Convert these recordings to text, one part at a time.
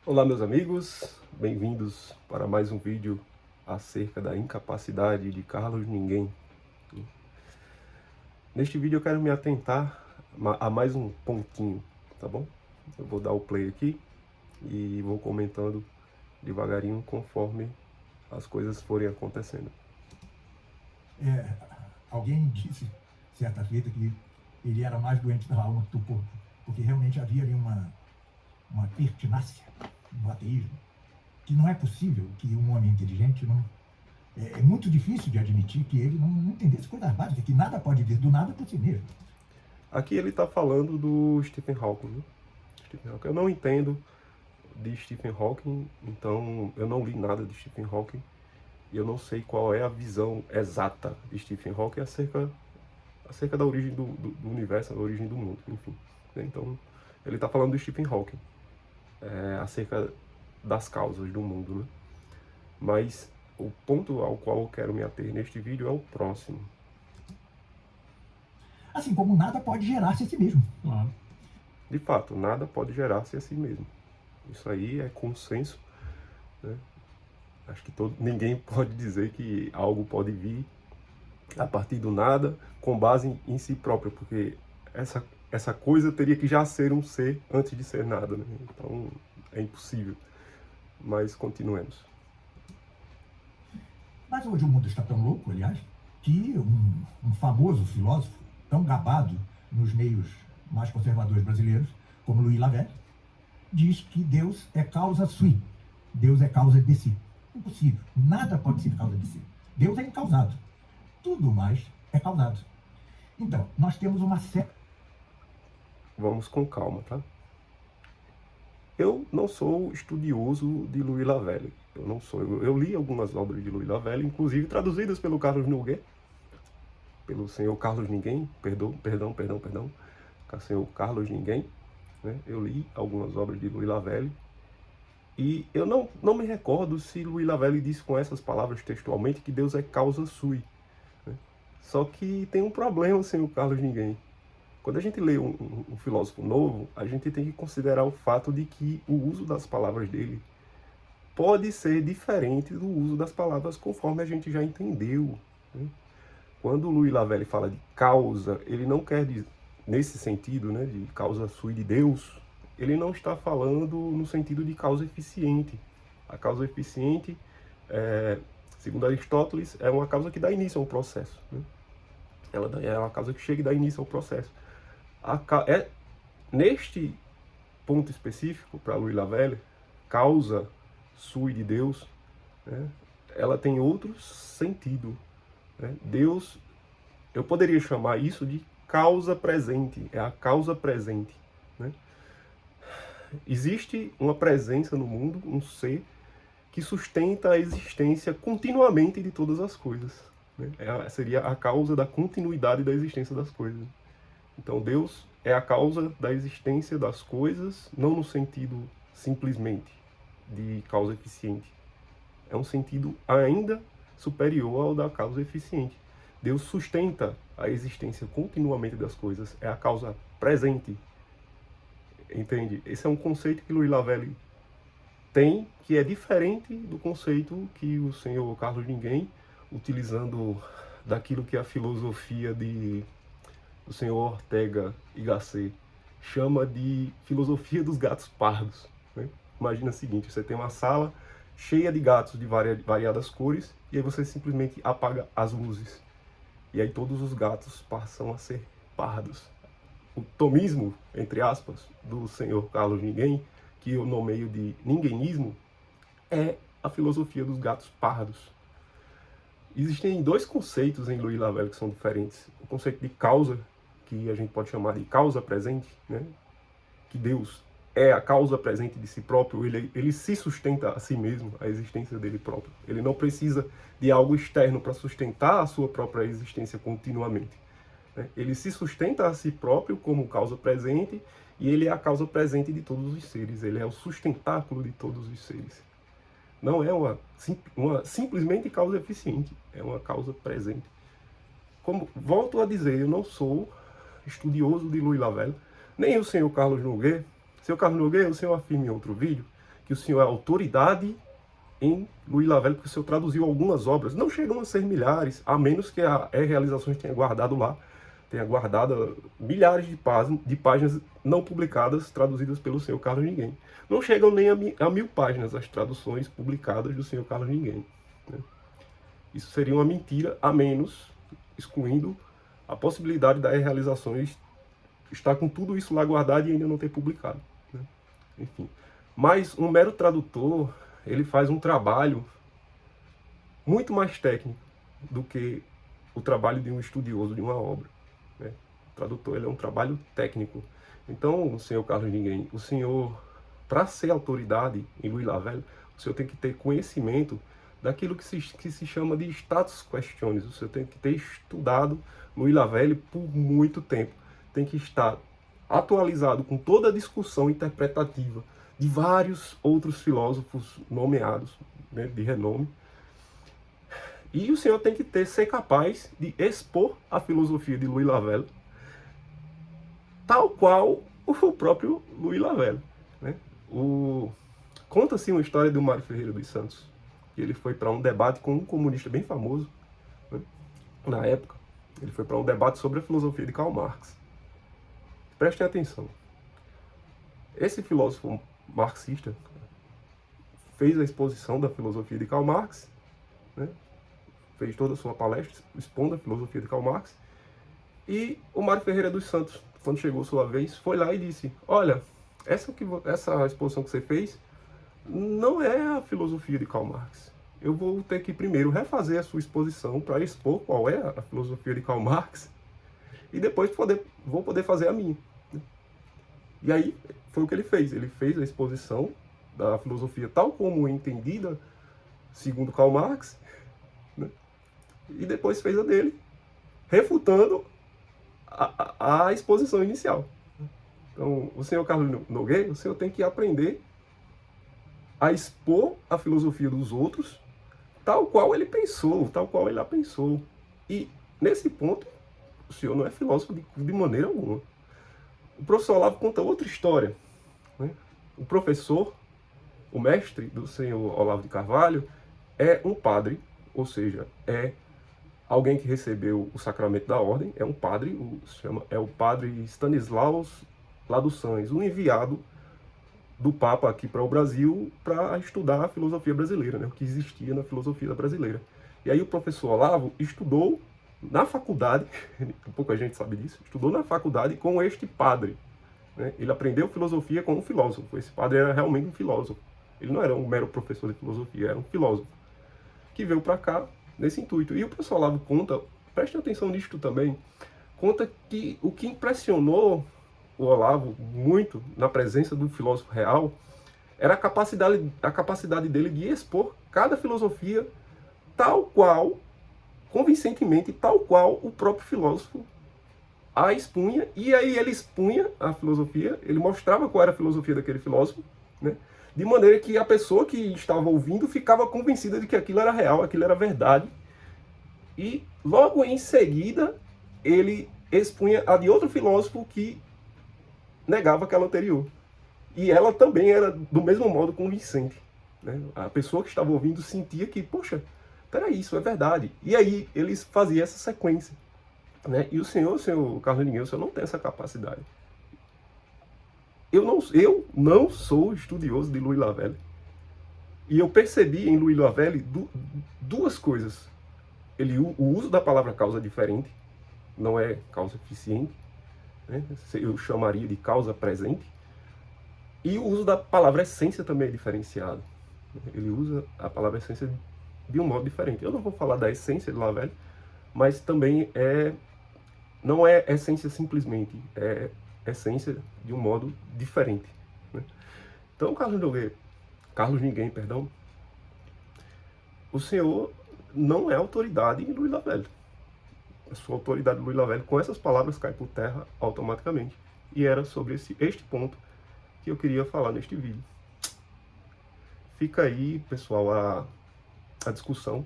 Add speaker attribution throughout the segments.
Speaker 1: Olá meus amigos, bem-vindos para mais um vídeo acerca da incapacidade de Carlos Ninguém. Neste vídeo eu quero me atentar a mais um pontinho, tá bom? Eu vou dar o play aqui e vou comentando devagarinho conforme as coisas forem acontecendo.
Speaker 2: Alguém disse certa feita que ele era mais doente da alma que do corpo, porque realmente havia ali uma pertinácia no ateísmo, que não é possível que um homem inteligente não... É muito difícil de admitir que ele não entendesse coisas básicas, que nada pode vir do nada por si mesmo.
Speaker 1: Aqui ele está falando do Stephen Hawking, né? Stephen Hawking. Eu não entendo de Stephen Hawking, então eu não li nada de Stephen Hawking. E eu não sei qual é a visão exata de Stephen Hawking acerca da origem do universo, da origem do mundo, enfim. Então, ele está falando do Stephen Hawking, acerca das causas do mundo, né? Mas o ponto ao qual eu quero me ater neste vídeo é o próximo.
Speaker 2: Assim como nada pode gerar-se a si mesmo.
Speaker 1: De fato, nada pode gerar-se a si mesmo. Isso aí é consenso, né? Acho que ninguém pode dizer que algo pode vir a partir do nada com base em si próprio, porque essa coisa teria que já ser um ser antes de ser nada, né? Então é impossível. Mas continuemos.
Speaker 2: Mas hoje o mundo está tão louco, aliás, que um famoso filósofo, tão gabado nos meios mais conservadores brasileiros, como Louis Lavelle, diz que Deus é causa sui, Deus é causa de si. Impossível, nada pode ser causa de si. Deus é incausado, tudo mais é causado. Então, nós temos uma série...
Speaker 1: Vamos com calma, tá? Eu não sou estudioso de Louis Lavelle. Eu não sou. Eu li algumas obras de Louis Lavelle, inclusive traduzidas pelo Carlos Noguet, pelo senhor Carlos Ninguém, perdão, senhor Carlos Ninguém, né? Eu li algumas obras de Louis Lavelle e eu não me recordo se Louis Lavelle disse com essas palavras textualmente que Deus é causa sui, né? Só que tem um problema, senhor Carlos Ninguém. Quando a gente lê um filósofo novo, a gente tem que considerar o fato de que o uso das palavras dele pode ser diferente do uso das palavras conforme a gente já entendeu, né? Quando o Louis Lavelle fala de causa, ele não quer dizer, nesse sentido, né, de causa sui de Deus, ele não está falando no sentido de causa eficiente. A causa eficiente, segundo Aristóteles, é uma causa que dá início ao processo, né? Ela é uma causa que chega e dá início ao processo. Neste ponto específico, para Louis Lavelle, causa sui de Deus, né, ela tem outro sentido, né? Deus, eu poderia chamar isso de causa presente, é a causa presente, né? Existe uma presença no mundo, um ser que sustenta a existência continuamente de todas as coisas, né? Seria a causa da continuidade da existência das coisas. Então Deus é a causa da existência das coisas, não no sentido simplesmente de causa eficiente. É um sentido ainda superior ao da causa eficiente. Deus sustenta a existência continuamente das coisas, é a causa presente. Entende? Esse é um conceito que Louis Lavelle tem, que é diferente do conceito que o senhor Carlos Ninguém, utilizando daquilo que a filosofia do senhor Ortega y Gasset chama de filosofia dos gatos pardos, né? Imagina o seguinte, você tem uma sala cheia de gatos de variadas cores e aí você simplesmente apaga as luzes. E aí todos os gatos passam a ser pardos. O tomismo, entre aspas, do senhor Carlos Ninguém, que eu nomeio de ninguémismo, é a filosofia dos gatos pardos. Existem dois conceitos em Louis Lavelle que são diferentes. O conceito de causa, que a gente pode chamar de causa presente, né? Que Deus é a causa presente de si próprio, ele se sustenta a si mesmo, a existência dele próprio. Ele não precisa de algo externo para sustentar a sua própria existência continuamente, né? Ele se sustenta a si próprio como causa presente e ele é a causa presente de todos os seres, ele é o sustentáculo de todos os seres. Não é uma simplesmente causa eficiente, é uma causa presente. Como volto a dizer, eu não sou estudioso de Louis Lavelle, nem o senhor Carlos Noguet. Senhor Carlos Noguet, o senhor afirma em outro vídeo que o senhor é autoridade em Louis Lavelle, porque o senhor traduziu algumas obras, não chegam a ser milhares, a menos que a Realizações tenha guardado lá, tenha guardado milhares de páginas não publicadas, traduzidas pelo senhor Carlos Ninguém. Não chegam nem a 1000 páginas as traduções publicadas do senhor Carlos Ninguém, né? Isso seria uma mentira, a menos, excluindo a possibilidade da Realizações estar com tudo isso lá guardado e ainda não ter publicado, né? Enfim. Mas um mero tradutor, ele faz um trabalho muito mais técnico do que o trabalho de um estudioso de uma obra, né? O tradutor, ele é um trabalho técnico. Então, senhor Carlos Ninguém, o senhor, para ser autoridade em Louis Lavelle, o senhor tem que ter conhecimento daquilo que se chama de status questiones. O senhor tem que ter estudado Louis Lavelle por muito tempo. Tem que estar atualizado com toda a discussão interpretativa de vários outros filósofos nomeados, né, de renome. E o senhor tem que ser capaz de expor a filosofia de Louis Lavelle, tal qual o próprio Louis Lavelle, né? Conta-se uma história do Mário Ferreira dos Santos, que ele foi para um debate com um comunista bem famoso, né, na época. Ele foi para um debate sobre a filosofia de Karl Marx. Prestem atenção. Esse filósofo marxista fez a exposição da filosofia de Karl Marx, né? Fez toda a sua palestra expondo a filosofia de Karl Marx, e o Mário Ferreira dos Santos, quando chegou sua vez, foi lá e disse: olha, essa exposição que você fez não é a filosofia de Karl Marx. Eu vou ter que primeiro refazer a sua exposição para expor qual é a filosofia de Karl Marx, e depois vou poder fazer a minha. E aí foi o que ele fez. Ele fez a exposição da filosofia tal como entendida segundo Karl Marx, né? E depois fez a dele, refutando a exposição inicial. Então, o senhor Carlos Nogueira, o senhor tem que aprender a expor a filosofia dos outros tal qual ele pensou, tal qual ele a pensou. E, nesse ponto, o senhor não é filósofo de maneira alguma. O professor Olavo conta outra história, né? O professor, o mestre do senhor Olavo de Carvalho, é um padre, ou seja, é alguém que recebeu o sacramento da ordem, é um padre, é o padre Stanislaus lá dos Sans, um enviado do Papa aqui para o Brasil para estudar a filosofia brasileira, né, o que existia na filosofia brasileira. E aí o professor Olavo estudou na faculdade, pouca gente sabe disso, estudou na faculdade com este padre, né? Ele aprendeu filosofia com um filósofo. Esse padre era realmente um filósofo. Ele não era um mero professor de filosofia, era um filósofo que veio para cá nesse intuito. E o professor Olavo conta, prestem atenção nisto também, conta que o que impressionou o Olavo muito na presença do filósofo real era a capacidade dele de expor cada filosofia tal qual, convincentemente, tal qual o próprio filósofo a expunha. E aí ele expunha a filosofia, ele mostrava qual era a filosofia daquele filósofo, né? De maneira que a pessoa que estava ouvindo ficava convencida de que aquilo era real, aquilo era verdade. E logo em seguida ele expunha a de outro filósofo que negava aquela anterior. E ela também era do mesmo modo convincente, né? A pessoa que estava ouvindo sentia que, poxa, peraí, isso é verdade. E aí eles faziam essa sequência, né? E o senhor Carlos Ninguém, o senhor não tem essa capacidade. Eu não sou estudioso de Louis Lavelle. E eu percebi em Louis Lavelle duas coisas. O uso da palavra causa é diferente, não é causa eficiente, né? Eu chamaria de causa presente. E o uso da palavra essência também é diferenciado. Ele usa a palavra essência de um modo diferente. Eu não vou falar da essência de Lavelle, mas também não é essência simplesmente, é essência de um modo diferente, né? Então, Carlos Ninguém, perdão, o senhor não é autoridade em Louis Lavelle. A sua autoridade em Louis Lavelle, com essas palavras, cai por terra automaticamente. E era sobre este ponto que eu queria falar neste vídeo. Fica aí, pessoal, a discussão.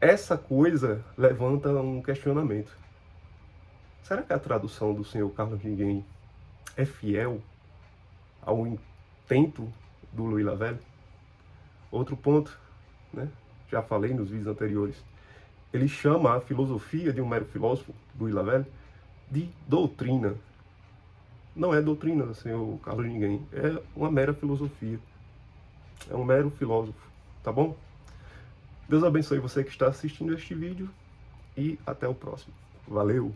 Speaker 1: Essa coisa levanta um questionamento. Será que a tradução do senhor Carlos Ninguém é fiel ao intento do Louis Lavelle. Outro ponto, né? Já falei nos vídeos anteriores, ele chama a filosofia de um mero filósofo, Louis Lavelle, de doutrina. Não é doutrina, senhor Carlos Ninguém, é uma mera filosofia. É um mero filósofo, tá bom? Deus abençoe você que está assistindo este vídeo e até o próximo. Valeu!